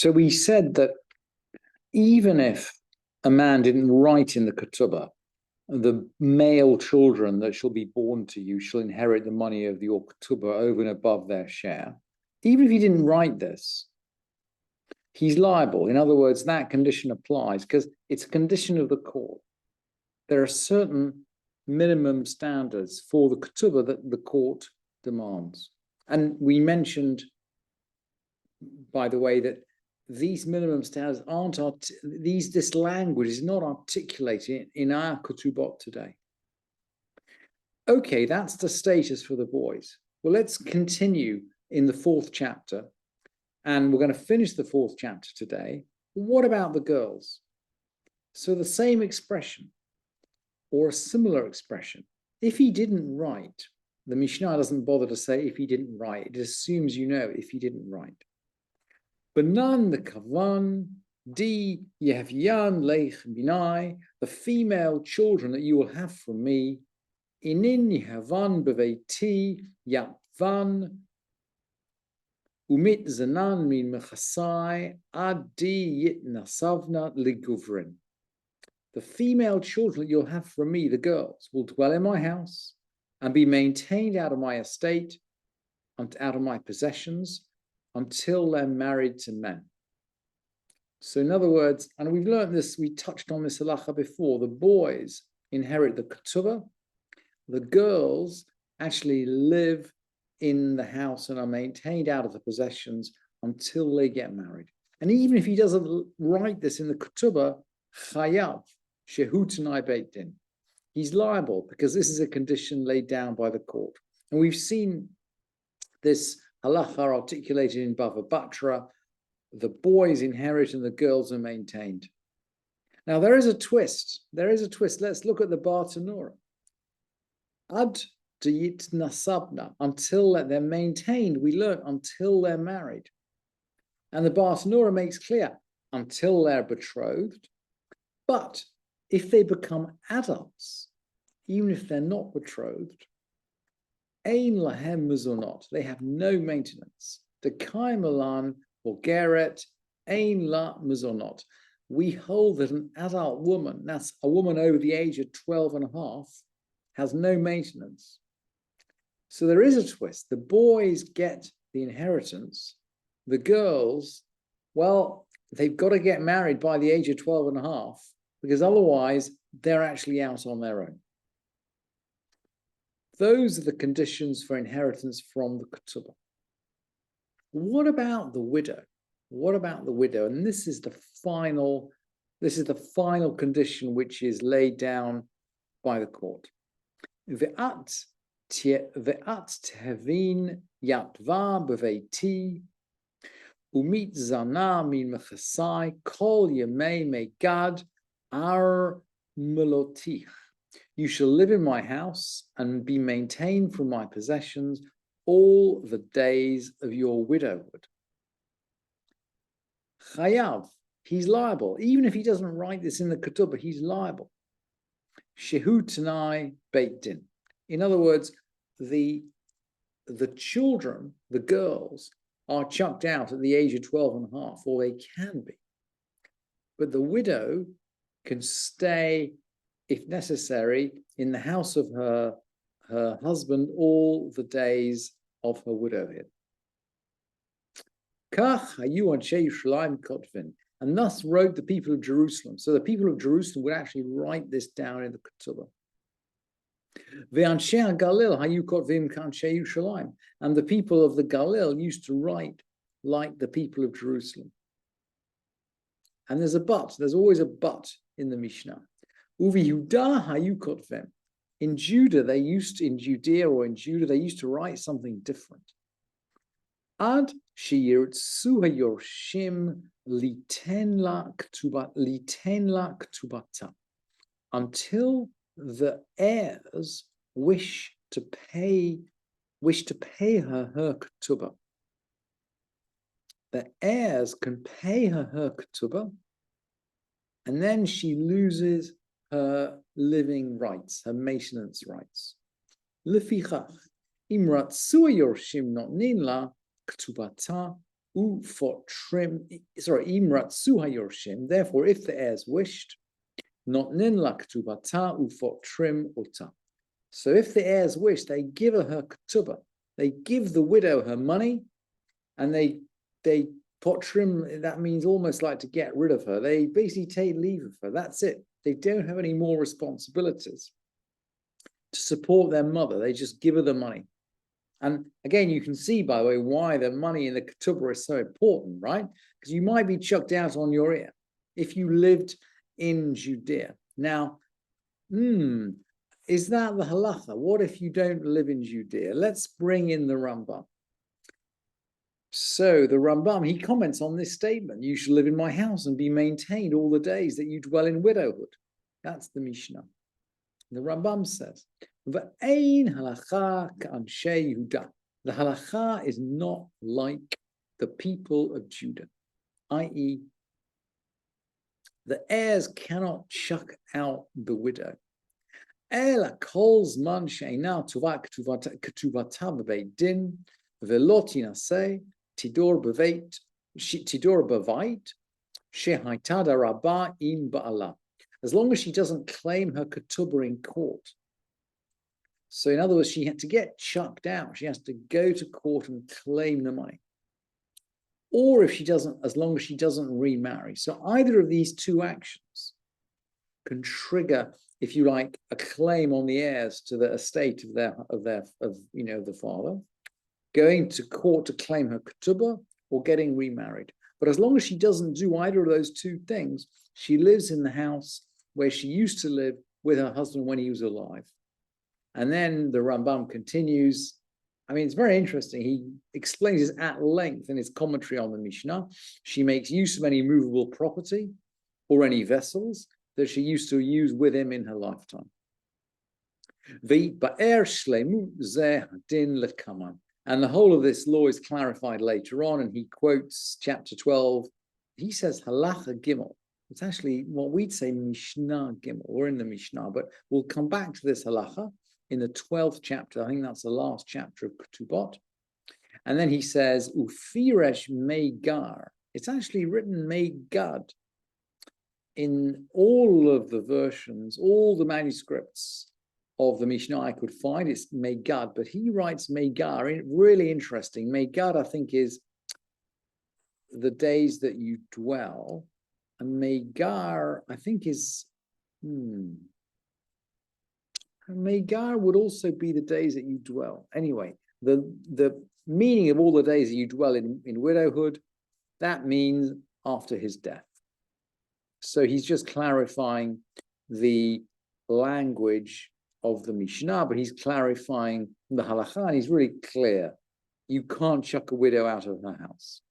So we said that even if a man didn't write in the Ketubah, the male children that shall be born to you shall inherit the money of your Ketubah over and above their share. Even if he didn't write this, he's liable. In other words, that condition applies because it's a condition of the court. There are certain minimum standards for the Ketubah that the court demands. And we mentioned, by the way, that these minimum standards aren't, this language is not articulated in our Ketubot today. Okay, that's the status for the boys. Well, let's continue in the 4th chapter, and we're going to finish the 4th chapter today. What about the girls? So the same expression, or a similar expression. If he didn't write, the Mishnah doesn't bother to say if he didn't write. It assumes you know if he didn't write. Banan the kavan, di yehvian leich binai, the female children that you will have from me, inin yehavan beveiti yapvan, umit zanan min mechasai, adi yitnasavna liguvrin. The female children that you'll have from me, the girls, will dwell in my house and be maintained out of my estate, out of my possessions, until they're married to men. So in other words, and we've learned this, we touched on this halacha before, the boys inherit the ketubah, the girls actually live in the house and are maintained out of the possessions until they get married. And even if he doesn't write this in the ketubah, chayav, shehu tanai beit din, he's liable because this is a condition laid down by the court. And we've seen this halacha articulated in Bava Batra, the boys inherit and the girls are maintained. Now there is a twist. Let's look at the Bartanura. Ad deyit nasabna, until they're maintained. We learn until they're married. And the Bartanura makes clear, until they're betrothed. But if they become adults, even if they're not betrothed, ein lahem mezonot, they have no maintenance. Dekai malan or geret, ein la mezonot. We hold that an adult woman, that's a woman over the age of 12 and a half, has no maintenance. So there is a twist. The boys get the inheritance. The girls, well, they've got to get married by the age of 12 and a half, because otherwise they're actually out on their own. Those are the conditions for inheritance from the ketubah. What about the widow? What about the widow? And this is the final condition which is laid down by the court. Ve'at tehevin yatva b'veiti umit zana min mechasai kol yemei megad ar melotich. You shall live in my house and be maintained from my possessions all the days of your widowhood. Chayav, he's liable. Even if he doesn't write this in the ketubah, he's liable. Shehu tanai beit din. In other words, the children, the girls, are chucked out at the age of 12 and a half, or they can be. But the widow can stay, if necessary, in the house of her husband all the days of her widowhood. And thus wrote the people of Jerusalem. So the people of Jerusalem would actually write this down in the Ketubah. And the people of the Galil used to write like the people of Jerusalem. And there's a but, there's always a but in the Mishnah. In Judea, they used to write something different. Ad sheyirtzu hayorshim liten la ktubata, until the heirs wish to pay her ketubah. The heirs can pay her ketubah, and then she loses her living rights, her maintenance rights. Lefichach, imratzu yorshim notnin la ketubata Therefore, if the heirs wished, not nin la ketubata ufotrim uta. So if the heirs wish, they give her ketubah. They give the widow her money, and they potrim, that means almost like to get rid of her. They basically take leave of her. That's it. They don't have any more responsibilities to support their mother. They just give her the money. And again, you can see, by the way, why the money in the ketubah is so important, right? Because you might be chucked out on your ear if you lived in Judea. Now, is that the halacha? What if you don't live in Judea? Let's bring in the Rambam. So the Rambam, he comments on this statement: you shall live in my house and be maintained all the days that you dwell in widowhood. That's the Mishnah. The Rambam says, V'ein halacha k'anshei Yehuda. The halacha is not like the people of Judah, i.e., the heirs cannot chuck out the widow. Ela kol zman she'eina tova ketubata b'beit din v'lo tinaseh tidor b'veit she'haita darabah im ba'ala. As long as she doesn't claim her ketubah in court. So in other words, she had to get chucked out. She has to go to court and claim the money. Or if she doesn't, as long as she doesn't remarry. So either of these two actions can trigger, if you like, a claim on the heirs to the estate of the father, going to court to claim her ketubah, or getting remarried. But as long as she doesn't do either of those two things, she lives in the house where she used to live with her husband when he was alive. And then the Rambam continues. I mean, it's very interesting. He explains this at length in his commentary on the Mishnah. She makes use of any movable property or any vessels that she used to use with him in her lifetime. And the whole of this law is clarified later on, and he quotes chapter 12. He says halacha gimel. It's actually what we'd say Mishnah gimel. We're in the Mishnah, but we'll come back to this halacha in the 12th chapter. I think that's the last chapter of Ketubot. And then he says, Ufiresh Megar. It's actually written Megad. In all of the versions, all the manuscripts of the Mishnah I could find, it's Megad, but he writes Megar. Really interesting. Megad, I think, is the days that you dwell. And Megar, I think, is... Megar would also be the days that you dwell. Anyway, the meaning of all the days that you dwell in widowhood, that means after his death. So he's just clarifying the language of the Mishnah, but he's clarifying the halacha, and he's really clear. You can't chuck a widow out of her house.